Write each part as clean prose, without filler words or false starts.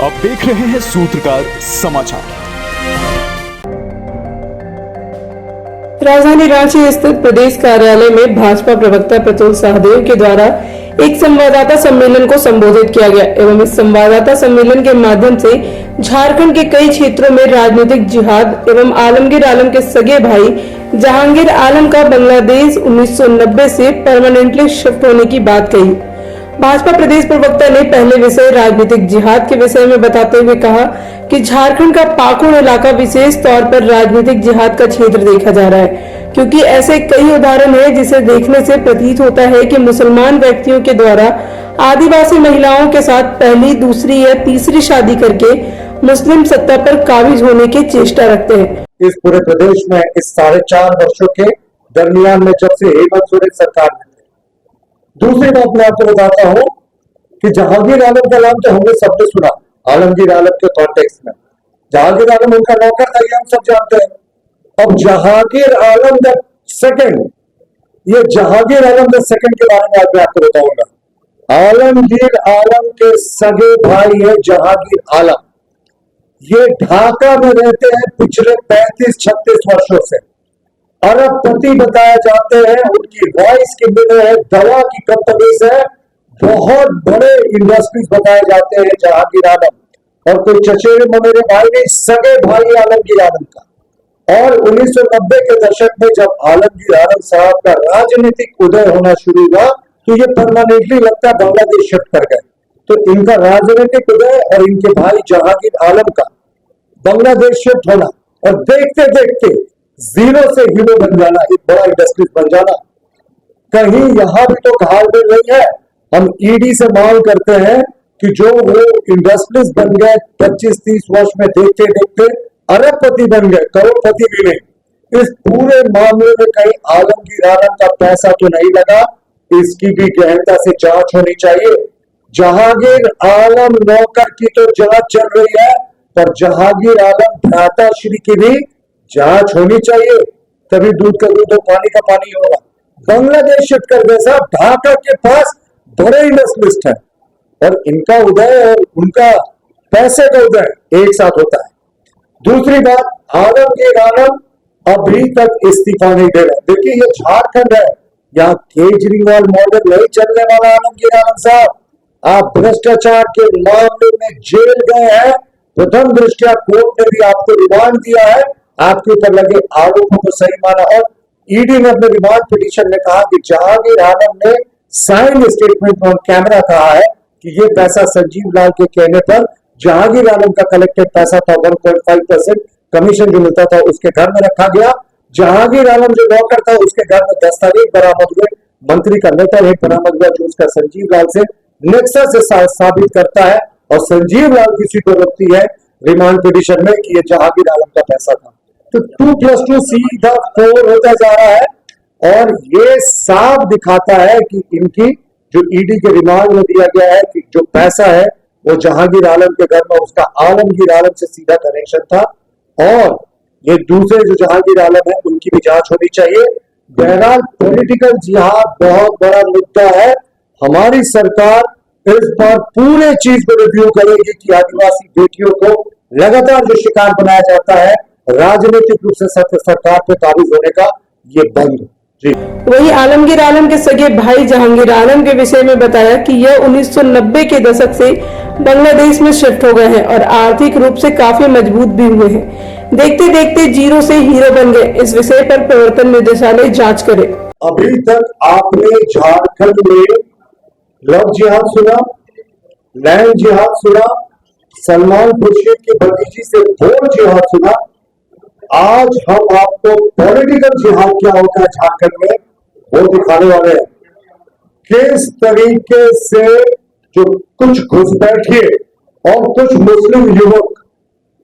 आप देख रहे हैं सूत्रकार समाचार। राजधानी रांची स्थित प्रदेश कार्यालय में भाजपा प्रवक्ता प्रतुल सहदेव के द्वारा एक संवाददाता सम्मेलन को संबोधित किया गया एवं इस संवाददाता सम्मेलन के माध्यम से झारखंड के कई क्षेत्रों में राजनीतिक जिहाद एवं आलमगीर आलम के सगे भाई जहांगीर आलम का बांग्लादेश 1990 से परमानेंटली शिफ्ट होने की बात कही। भाजपा प्रदेश प्रवक्ता ने पहले विषय राजनीतिक जिहाद के विषय में बताते हुए कहा कि झारखंड का पाकुड़ इलाका विशेष तौर पर राजनीतिक जिहाद का क्षेत्र देखा जा रहा है, क्योंकि ऐसे कई उदाहरण हैं जिसे देखने से प्रतीत होता है कि मुसलमान व्यक्तियों के द्वारा आदिवासी महिलाओं के साथ पहली, दूसरी या तीसरी शादी करके मुस्लिम सत्ता पर काबिज होने की चेष्टा रखते हैं। इस पूरे प्रदेश में इस 4.5 वर्षों के दरमियान में जब से हेमंत सोरेन सरकार में, दूसरी बात मैं आपको बताता हूं कि जहांगीर आलम का नाम तो हमने सबने सुना, आलमगीर आलम के कॉन्टेक्स्ट में। जहांगीर आलम उनका नौकर था, ये हम सब जानते हैं। अब जहांगीर आलम द सेकंड, ये जहांगीर आलम द सेकंड के बारे में आज मैं आपको बताऊंगा। आलमगीर आलम के सगे भाई है जहांगीर आलम। ये ढाका में रहते हैं पिछले 35-36 वर्षों से। अरबपति बताए जाते हैं, उनकी वॉइस की मिले है, दवा की कंपनी से बहुत बड़े इंडस्ट्रीज बताए जाते हैं जहांगीर आलम। और कोई चचेरे ममेरे भाई नहीं, सगे भाई आलमगीर आलम का। और 1990 के दशक में जब आलमगीर आलम साहब का राजनीतिक उदय होना शुरू हुआ तो ये परमानेंटली लगता है बांग्लादेश शिफ्ट कर गए। तो इनका राजनीतिक उदय और इनके भाई जहांगीर आलम का बांग्लादेश शिफ्ट होना और देखते देखते जीरो से हीरो बन जाना, एक बड़ा इंडस्ट्रीज बन जाना। कहीं यहां भी तो घालमेल नहीं है। हम ईडी से मांग करते हैं कि जो वो इंडस्ट्रीज बन गए 25-30 वर्ष में, देखते देखते अरबपति बन गए, करोड़पति भी नहीं। इस पूरे मामले में कहीं आलमगीर आलम का पैसा तो नहीं लगा, इसकी भी गहनता से जांच होनी चाहिए। जहांगीर आलम नौकर की तो जांच चल रही है, पर जहांगीर आलम भ्राताश्री की भी जांच होनी चाहिए, तभी दूध का दूध और पानी का पानी होगा। बांग्लादेश शिफ्ट कर गए साहब, ढाका के पास बड़े इंडस्ट्रियलिस्ट है और इनका उदय और उनका पैसे का उदय एक साथ होता है। दूसरी बात, आलमगीर आलम अभी तक इस्तीफा नहीं दे रहे। देखिए ये झारखंड है, यहाँ केजरीवाल मॉडल नहीं चलने वाला। आलमगीर आलम साहब, आप भ्रष्टाचार के मामले में जेल गए हैं, प्रथम दृष्टया कोर्ट ने भी आपको रिमांड दिया है, आपके ऊपर लगे आरोपों को सही माना। और ईडी ने अपने रिमांड पिटीशन में कहा कि जहांगीर आलम ने साइन स्टेटमेंट ऑन कैमरा कहा है कि ये पैसा संजीव लाल के कहने पर जहांगीर आलम का कलेक्टेड पैसा था, 1.5% कमीशन जो मिलता था उसके घर में रखा गया। जहांगीर आलम जो नौकर था उसके घर में दस्तावेज बरामद हुए, मंत्री का लेटर हेड बरामद हुआ जो उसका संजीव लाल से नेक्सस से साबित करता है। और संजीव लाल किसी को रोकती है रिमांड पिटीशन में कि ये जहांगीर आलम का पैसा था। तो 2+2 सीधा 4 होता जा रहा है और ये साफ दिखाता है कि इनकी जो ईडी के रिमांड में दिया गया है कि जो पैसा है वो जहांगीर आलम के घर में उसका आलमगीर आलम से सीधा कनेक्शन था। और ये दूसरे जो जहांगीर आलम है उनकी भी जांच होनी चाहिए। बहरहाल पॉलिटिकल जिहाद बहुत बड़ा मुद्दा है। हमारी सरकार इस बार पूरे चीज को रिव्यू करेगी कि आदिवासी बेटियों को लगातार जो शिकार बनाया जाता है राजनीतिक रूप से सरकार पे काबिज होने का, ये बंद। जी। वही आलमगीर आलम के सगे भाई जहांगीर आलम के विषय में बताया कि यह 1990 के दशक से बांग्लादेश में शिफ्ट हो गए हैं और आर्थिक रूप से काफी मजबूत भी हुए हैं। देखते देखते जीरो से हीरो बन गए। इस विषय पर प्रवर्तन निदेशालय जांच करे। अभी तक आपने झारखंड में लव जिहाद सुना, लैंड जिहाद सुना, सलमान खुर्शीद की भतीजी से भोर जिहाद सुना। आज हम आपको पॉलिटिकल जिहाद क्या होता है झारखंड में वो दिखाने वाले हैं। किस तरीके से जो कुछ घुसपैठिए और कुछ मुस्लिम युवक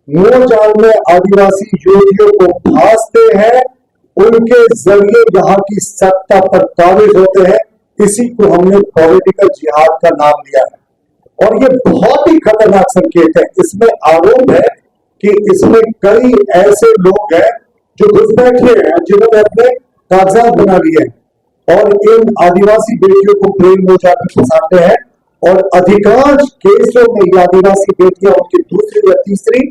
मोजाल में आदिवासी युवतियों को फांसते हैं, उनके जरिए यहाँ की सत्ता पर काबिज होते हैं। इसी को हमने पॉलिटिकल जिहाद का नाम दिया है और ये बहुत ही खतरनाक संकेत है। इसमें आरोप है कि इसमें कई ऐसे लोग हैं जो घुसपैठिए हैं जिन्होंने अपने कागजात बना लिए हैं और इन आदिवासी बेटियों को प्रेम मोजाल में फंसाते हैं और अधिकांश केसों में ये आदिवासी बेटियां उनकी दूसरी या तीसरी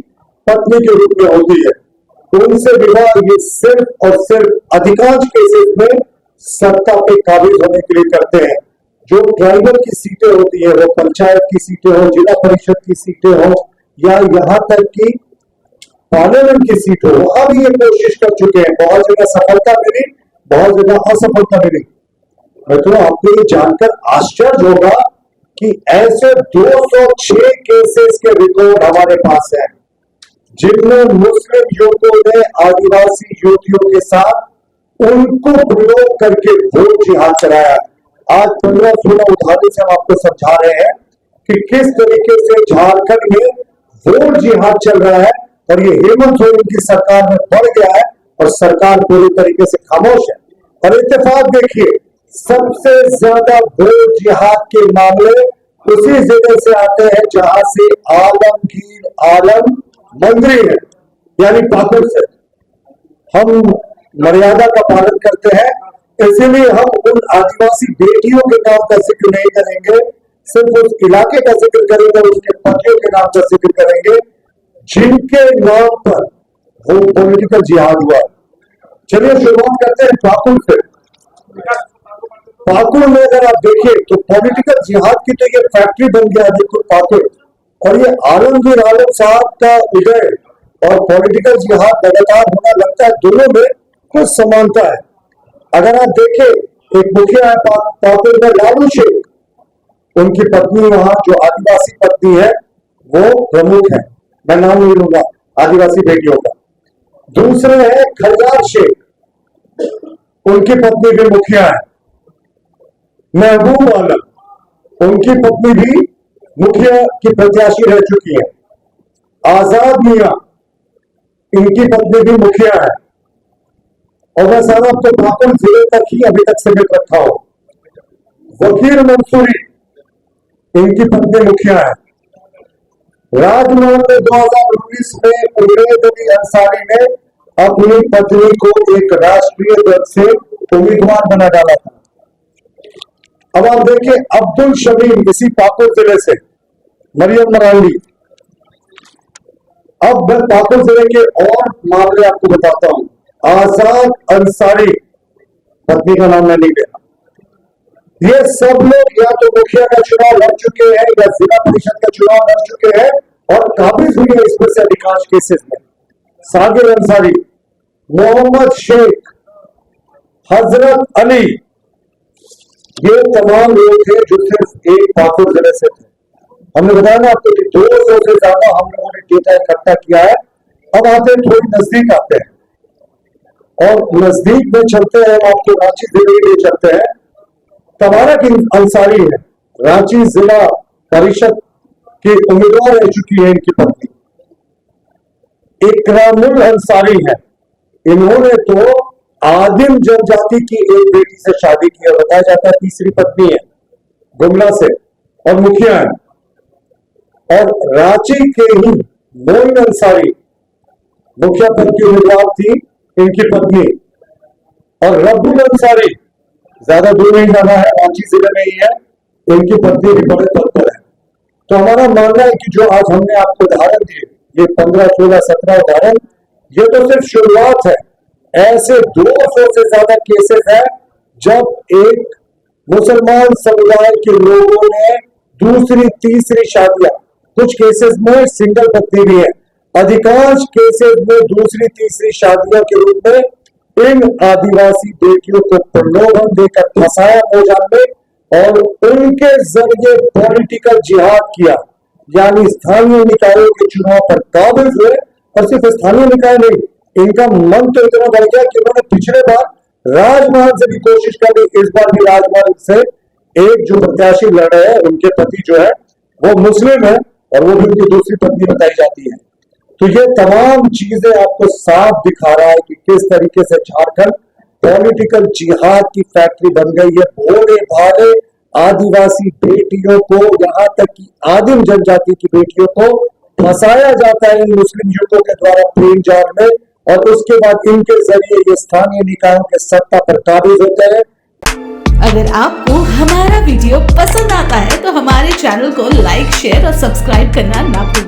पत्नी के रूप में होती है। उनसे विवाह ये सिर्फ और सिर्फ अधिकांश केसेस में सत्ता पे काबिज होने के लिए करते हैं। जो ट्राइबल की सीटें होती है, वो पंचायत की सीटें हो, जिला परिषद की सीटें हो, या यहाँ तक कि पार्लियामेंट की सीट हो, वहां भी ये कोशिश कर चुके हैं। बहुत जगह सफलता मिली, बहुत जगह असफलता मिली। तो आपको ये जानकर आश्चर्य होगा कि ऐसे 206 केसेस के रिकॉर्ड हमारे पास है, जिनमें मुस्लिम युवकों ने आदिवासी युवतियों के साथ उनको प्रयोग करके वोट जिहाद कराया। आज 15-16 उदाहरण से हम आपको समझा रहे हैं कि किस तरीके से झारखंड में वोट जिहाद चल रहा है, और ये हेमंत सोरेन की सरकार में बढ़ गया है और सरकार पूरी तरीके से खामोश है। और इत्तेफाक देखिए, सबसे ज्यादा वोट जिहाद के मामले उसी जगह से आते हैं जहां से आलमगीर आलम मंत्री है, यानी पाकुड़ से। हम मर्यादा का पालन करते हैं, इसीलिए हम उन आदिवासी बेटियों के नाम का जिक्र नहीं करेंगे, सिर्फ उस इलाके का जिक्र करेंगे, उसके पतियों के नाम का जिक्र करेंगे जिनके नाम पर वो पॉलिटिकल जिहाद हुआ। चलिए शुरुआत करते हैं पाकुड़ से। पाकुड़ में अगर आप देखिए तो पॉलिटिकल जिहाद की तो ये फैक्ट्री बन गया बिल्कुल पाकुड़, और ये आलमगीर आलम साहब का उदय और पॉलिटिकल जिहाद लगातार होना लगता है, दोनों में कुछ समानता है। अगर आप देखें, एक मुखिया है पाकुड़ में लालू शेख, उनकी पत्नी वहां जो आदिवासी पत्नी है वो प्रमुख है, मैं नाम नहीं लूंगा आदिवासी बेटियों का। दूसरे है खलगार शेख, उनकी पत्नी भी मुखिया है। महबूब आलम, उनकी पत्नी भी मुखिया की प्रत्याशी रह चुकी है। आजाद मियां, इनकी पत्नी भी मुखिया है। और मैं सारा आपको पाकुड़ जिले तक ही अभी तक सीमित रखा हूं। वकील मंसूरी, इनकी पत्नी मुखिया है। राजमहल में 2019 में उमैद अली अंसारी ने अपनी पत्नी को एक राष्ट्रीय दल से उम्मीदवार बना डाला था। अब आप देखिए, अब्दुल शमीम इसी पाकुड़ जिले से, मरियम मरांडी। अब मैं पाकुड़ जिले के और मामले आपको बताता हूं। आजाद अंसारी, पत्नी का नाम मैं नहीं लेना, ये सब लोग या तो मुखिया का चुनाव लड़ चुके हैं या जिला परिषद का चुनाव लड़ चुके हैं और काबिज हुए हैं इसमें से अधिकांश केसेस में। सागिर अंसारी, मोहम्मद शेख, हजरत अली, ये तमाम लोग थे जो सिर्फ एक पाकुड़ जिले से थे। हमने बताया ना आपको कि 200 से ज्यादा हम लोगों ने डेटा इकट्ठा किया है। अब आते हैं, थोड़ी नजदीक आते हैं, और नजदीक में चलते हैं, आपको रांची जिले के लिए चलते हैं। तबारक अंसारी है, रांची जिला परिषद की उम्मीदवार रह चुकी है इनकी पत्नी। इकरामुल अंसारी है, इन्होंने तो आदिम जनजाति की एक बेटी से शादी की है, बताया जाता है तीसरी पत्नी है, गुमला से, और मुखिया है। और रांची के ही मोइन अंसारी मुखिया पद की उम्मीदवार थी, इनकी पत्नी। और रब्बुल अंसारी, ज्यादा दूर नहीं जाना है, रांची जिले में ही है, इनकी पत्नी भी बड़े पद पर है। तो हमारा मानना है कि जो आज हमने आपको उदाहरण दिए, ये 15, 16, 17 उदाहरण, ये तो सिर्फ शुरुआत है। ऐसे 200 से ज्यादा केसेस हैं जब एक मुसलमान समुदाय के लोगों ने दूसरी तीसरी शादियां, कुछ केसेस में सिंगल पत्नी भी है, अधिकांश केसेस में दूसरी तीसरी शादियों के रूप में इन आदिवासी बेटियों को प्रलोभन देकर फंसाया भोजन में और उनके जरिए पॉलिटिकल जिहाद किया, यानी स्थानीय निकायों के चुनाव पर काबिज हुए। और सिर्फ स्थानीय निकाय नहीं, इनका मन तो इतना बढ़ गया कि उन्होंने पिछले बार राजमहल से भी कोशिश कर ली, इस बार भी राजमहल से एक जो प्रत्याशी लड़ रहे हैं, उनके पति जो है वो मुस्लिम है और वो भी उनकी दूसरी पत्नी बताई जाती है। तो ये तमाम चीजें आपको साफ दिखा रहा है कि किस तरीके से झारखंड पॉलिटिकल जिहाद की फैक्ट्री बन गई है। भोले भाले आदिवासी बेटियों को, यहाँ तक कि आदिम जनजाति की बेटियों को फंसाया जाता है इन मुस्लिम युवकों के द्वारा प्रेम जाल में, और उसके बाद इनके जरिए ये स्थानीय निकायों के सत्ता पर काबिज होते हैं। अगर आपको हमारा वीडियो पसंद आता है तो हमारे चैनल को लाइक, शेयर और सब्सक्राइब करना ना भूलें।